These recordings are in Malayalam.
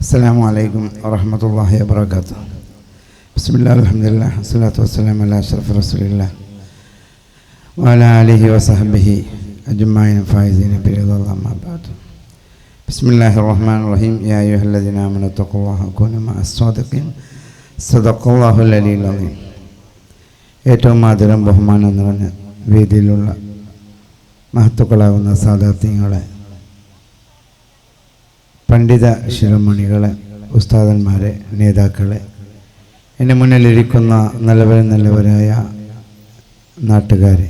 السلام عليكم ورحمة الله وبركاته. بسم الله الحمد لله والصلاة والسلام على أشرف رسول الله وعلى آله وصحبه أجمعين فائزين برضا الله ما بعد. بسم الله الرحمن الرحيم. يا أيها الذين آمنوا اتقوا الله وكونوا مع الصادقين صدق الله العلي العظيم. ഏറ്റവും ആദരം ബഹുമാനം നിറഞ്ഞ വേദിയിലുള്ള മഹത്തുക്കളാകുന്ന സാദാത്യങ്ങളെ, പണ്ഡിത ശിരോമണികളെ, ഉസ്താദന്മാരെ, നേതാക്കളെ, എൻ്റെ മുന്നിലിരിക്കുന്ന നല്ലവരായ നാട്ടുകാരെ,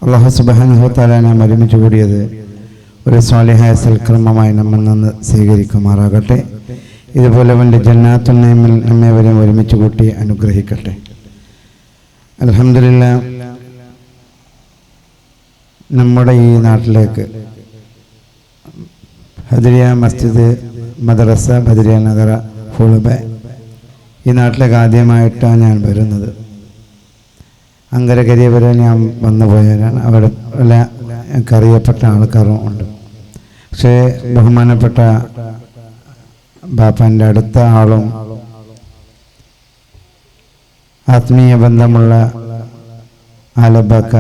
അല്ലാഹു സുബ്ഹാനഹു വ തആല നാം ഒരുമിച്ച് കൂടിയത് ഒരു സ്വാലിഹായ സൽക്കർമ്മമായി നമ്മിൽ നിന്ന് സ്വീകരിക്കുമാറാകട്ടെ. ഇതുപോലെ അവൻ്റെ ജന്നാത്തുൽ നഈമിൽ നമ്മേവരെയും ഒരുമിച്ച് കൂട്ടി അനുഗ്രഹിക്കട്ടെ. അൽഹംദുലില്ലാഹ്, നമ്മുടെ ഈ നാട്ടിലേക്ക് ഹദ്രിയ മസ്ജിദ് മദ്രസ ബദരിയ നഗര ഫുൾബ ഈ നാട്ടിലേക്ക് ആദ്യമായിട്ടാണ് ഞാൻ വരുന്നത്. അങ്കരകരിയ വരെ ഞാൻ വന്നുപോയവരാണ്. അവിടെ എല്ലാ എനിക്കറിയപ്പെട്ട ആൾക്കാരും ഉണ്ട്. പക്ഷേ ബഹുമാനപ്പെട്ട ബാപ്പാൻ്റെ അടുത്ത ആളും ആത്മീയ ബന്ധമുള്ള ആലബക്ക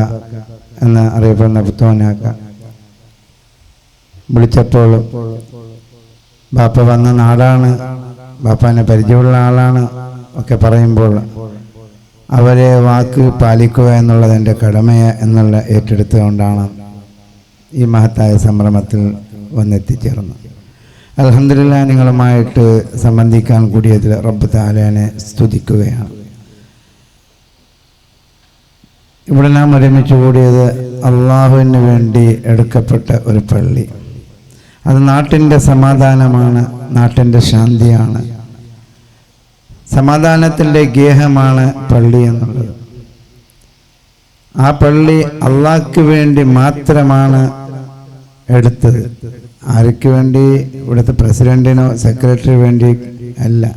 എന്ന് അറിയപ്പെടുന്ന പുത്തോനാക്ക വിളിച്ചപ്പോൾ ബാപ്പ വന്ന നാടാണ്, ബാപ്പാനെ പരിചയമുള്ള ആളാണ് ഒക്കെ പറയുമ്പോൾ അവരെ വാക്ക് പാലിക്കുക എന്നുള്ളത് എൻ്റെ കടമയ എന്നുള്ള ഏറ്റെടുത്തുകൊണ്ടാണ് ഈ മഹത്തായ സംരംഭത്തിൽ വന്നെത്തിച്ചേർന്നത്. അൽഹംദുലില്ലാഹ്, നിങ്ങളുമായിട്ട് സംബന്ധിക്കാൻ കൂടിയതിൽ റബ്ബ് തആലയെ സ്തുതിക്കുകയാണ്. ഇവിടെ നാം ഒരുമിച്ച് കൂടിയത് അള്ളാഹുവിന് വേണ്ടി എടുക്കപ്പെട്ട ഒരു പള്ളി. അത് നാട്ടിൻ്റെ സമാധാനമാണ്, നാട്ടിൻ്റെ ശാന്തിയാണ്, സമാധാനത്തിൻ്റെ ഗേഹമാണ് പള്ളി എന്നുള്ളത്. ആ പള്ളി അള്ളാഹ്ക്ക് വേണ്ടി മാത്രമാണ് എടുത്തത്. ആർക്ക് വേണ്ടി? ഇവിടുത്തെ പ്രസിഡന്റിനോ സെക്രട്ടറി വേണ്ടി അല്ല.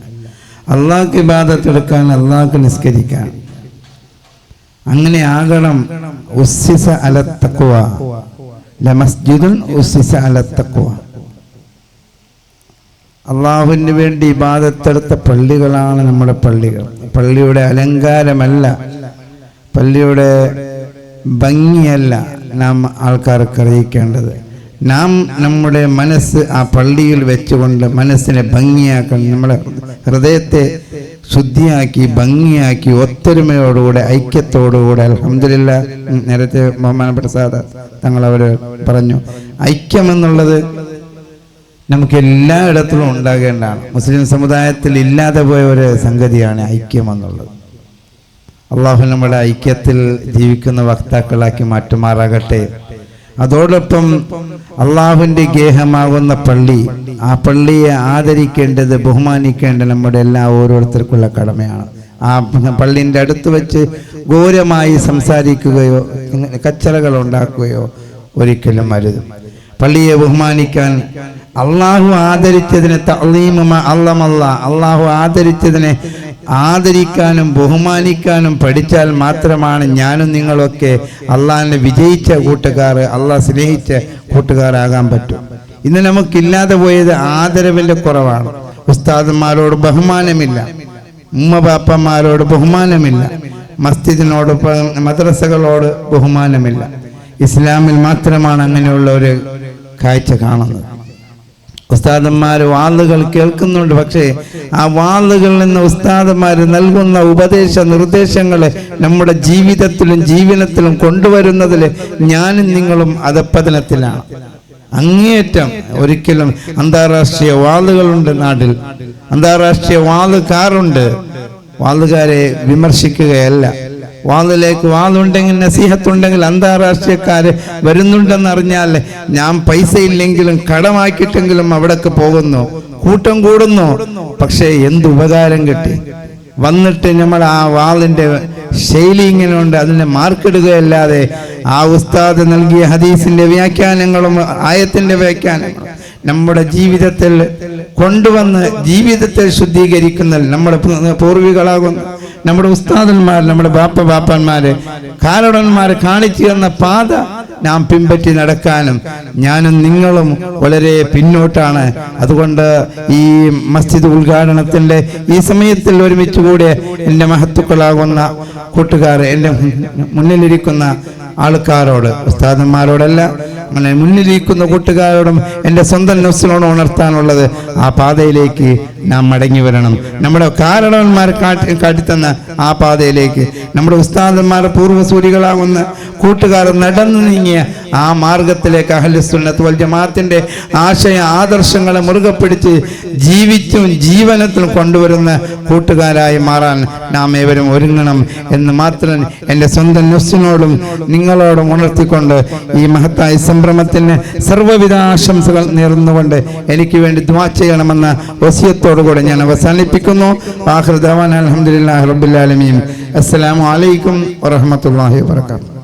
അള്ളാഹ്ക്ക് ഇബാദത്ത് എടുക്കാൻ, അള്ളാഹ്ക്ക് നിസ്കരിക്കാൻ. അങ്ങനെ ആകണം. ഉസ്സിസ അല തഖ്വ ലമസ്ജിദുൻ ഉസ്സിസ അല തഖ്വ. അള്ളാഹുവിന് വേണ്ടി ഇബാദത്തെടുത്ത പള്ളികളാണ് നമ്മുടെ പള്ളികൾ. പള്ളിയുടെ അലങ്കാരമല്ല, പള്ളിയുടെ ഭംഗിയല്ല നാം ആൾക്കാർക്ക് അറിയിക്കേണ്ടത്. നാം നമ്മുടെ മനസ്സ് ആ പള്ളിയിൽ വെച്ചുകൊണ്ട് മനസ്സിനെ ഭംഗിയാക്കണം. നമ്മുടെ ഹൃദയത്തെ ശുദ്ധിയാക്കി ഭംഗിയാക്കി ഒത്തൊരുമയോടുകൂടെ ഐക്യത്തോടുകൂടെ. അൽഹംദുലില്ലാഹ്, നേരത്തെ ബഹുമാനപ്പെട്ട തങ്ങൾ അവർ പറഞ്ഞു, ഐക്യമെന്നുള്ളത് നമുക്ക് എല്ലായിടത്തും ഉണ്ടാകേണ്ടതാണ്. മുസ്ലിം സമുദായത്തിൽ ഇല്ലാതെ പോയ ഒരു സംഗതിയാണ് ഐക്യമെന്നുള്ളത്. അള്ളാഹു നമ്മുടെ ഐക്യത്തിൽ ജീവിക്കുന്ന വക്താക്കളാക്കി മാറ്റുമാറാകട്ടെ. അതോടൊപ്പം അള്ളാഹുവിൻ്റെ ഗേഹമാകുന്ന പള്ളി, ആ പള്ളിയെ ആദരിക്കേണ്ടത്, ബഹുമാനിക്കേണ്ടത് നമ്മുടെ എല്ലാ ഓരോരുത്തർക്കുള്ള കടമയാണ്. ആ പള്ളിൻ്റെ അടുത്ത് വെച്ച് ഘോരമായി സംസാരിക്കുകയോ കച്ചറകൾ ഉണ്ടാക്കുകയോ ഒരിക്കലും അരുത്. പള്ളിയെ ബഹുമാനിക്കാൻ, അള്ളാഹു ആദരിച്ചതിനെ അള്ളാഹു ആദരിച്ചതിനെ ആദരിക്കാനും ബഹുമാനിക്കാനും പഠിച്ചാൽ മാത്രമാണ് ഞാനും നിങ്ങളൊക്കെ അള്ളാഹിനെ വിജയിച്ച കൂട്ടുകാർ, അള്ളാഹ് സ്നേഹിച്ച കൂട്ടുകാരാകാൻ പറ്റും. ഇന്ന് നമുക്കില്ലാതെ പോയത് ആദരവിൻ്റെ കുറവാണ്. ഉസ്താദന്മാരോട് ബഹുമാനമില്ല, ഉമ്മ ബാപ്പന്മാരോട് ബഹുമാനമില്ല, മസ്ജിദിനോട് മദ്രസകളോട് ബഹുമാനമില്ല. ഇസ്ലാമിൽ മാത്രമാണ് അങ്ങനെയുള്ള ഒരു കാഴ്ച കാണുന്നത്. ഉസ്താദന്മാർ വാളുകൾ കേൾക്കുന്നുണ്ട്, പക്ഷേ ആ വാളുകളിൽ നിന്ന് ഉസ്താദന്മാർ നൽകുന്ന ഉപദേശ നിർദ്ദേശങ്ങളെ നമ്മുടെ ജീവിതത്തിലും ജീവനത്തിലും കൊണ്ടുവരുന്നതിൽ ഞാനും നിങ്ങളും അധപ്പതനത്തിലാണ്. അങ്ങേയറ്റം. ഒരിക്കലും അന്താരാഷ്ട്രീയ വാളുകളുണ്ട് നാട്ടിൽ, അന്താരാഷ്ട്രീയ വാളുകാരുണ്ട്. വാളുകാരെ വിമർശിക്കുകയല്ല. വാളിലേക്ക് വാളുണ്ടെങ്കിൽ, നസീഹത്തുണ്ടെങ്കിൽ അന്താരാഷ്ട്രീയക്കാര് വരുന്നുണ്ടെന്നറിഞ്ഞാൽ ഞാൻ പൈസ ഇല്ലെങ്കിലും കടമാക്കിയിട്ടെങ്കിലും അവിടേക്ക് പോകുന്നു, കൂട്ടം കൂടുന്നു. പക്ഷേ എന്ത് ഉപകാരം കിട്ടി? വന്നിട്ട് നമ്മൾ ആ വാളിൻ്റെ ശൈലി ഇങ്ങനെ ഉണ്ട്, അതിനെ മാർക്കിടുകയല്ലാതെ ആ ഉസ്താദ് നൽകിയ ഹദീസിന്റെ വ്യാഖ്യാനങ്ങളും ആയത്തിന്റെ വ്യാഖ്യാനങ്ങളും നമ്മുടെ ജീവിതത്തിൽ കൊണ്ടുവന്ന് ജീവിതത്തെ ശുദ്ധീകരിക്കുന്ന നമ്മുടെ പൂർവികളാകുന്ന നമ്മുടെ ഉസ്താദന്മാർ, നമ്മുടെ ബാപ്പന്മാര്, കാരണന്മാർ കാണിച്ചു തന്ന പാത നാം പിൻപറ്റി നടക്കാനും ഞാനും നിങ്ങളും വളരെ പിന്നോട്ടാണ്. അതുകൊണ്ട് ഈ മസ്ജിദ് ഉദ്ഘാടനത്തിൻ്റെ ഈ സമയത്തിൽ ഒരുമിച്ച് കൂടിയ എൻ്റെ മഹത്തുക്കളാകുന്ന കൂട്ടുകാർ, എൻ്റെ മുന്നിലിരിക്കുന്ന ആൾക്കാരോട്, ഉസ്താദന്മാരോടല്ല, അങ്ങനെ മുന്നിലിരിക്കുന്ന കൂട്ടുകാരോടും എൻ്റെ സ്വന്തം നഫ്സിനോട് ഉണർത്താനുള്ളത്, ആ പാതയിലേക്ക് നാം മടങ്ങി വരണം. നമ്മുടെ കാരണവന്മാർ കാട്ടിത്തന്ന ആ പാതയിലേക്ക്, നമ്മുടെ ഉസ്താദന്മാർ പൂർവ്വസൂരികളാകുന്ന കൂട്ടുകാർ നടന്നു നീങ്ങിയ ആ മാർഗത്തിലേക്ക് അഹ്ലുസുന്നത്ത് വൽ ജമാഅത്തിന്റെ ആശയ ആദർശങ്ങളെ മുറുകെ പിടിച്ച് ജീവിച്ചും ജീവനത്തിൽ കൊണ്ടുവരുന്ന കൂട്ടുകാരായി മാറാൻ നാം ഏവരും ഒരുങ്ങണം എന്ന് മാത്രം എൻ്റെ സ്വന്തം നഫ്സിനോടും നിങ്ങളോടും ഉണർത്തിക്കൊണ്ട് ഈ മഹത്തായ സംരംഭത്തിന് സർവ്വവിധ ആശംസകൾ നേർന്നുകൊണ്ട് എനിക്ക് വേണ്ടി ദുആ ചെയ്യണമെന്ന വസിയത്തോടുകൂടെ ഞാൻ അവസാനിപ്പിക്കുന്നു. ആഖിറു ദഅവാനാ അൽഹംദുലില്ലാഹി റബ്ബിൽ ആലമീൻ. അസ്സലാമു അലൈക്കും വറഹ്മത്തുള്ളാഹി വബറകാതുഹു.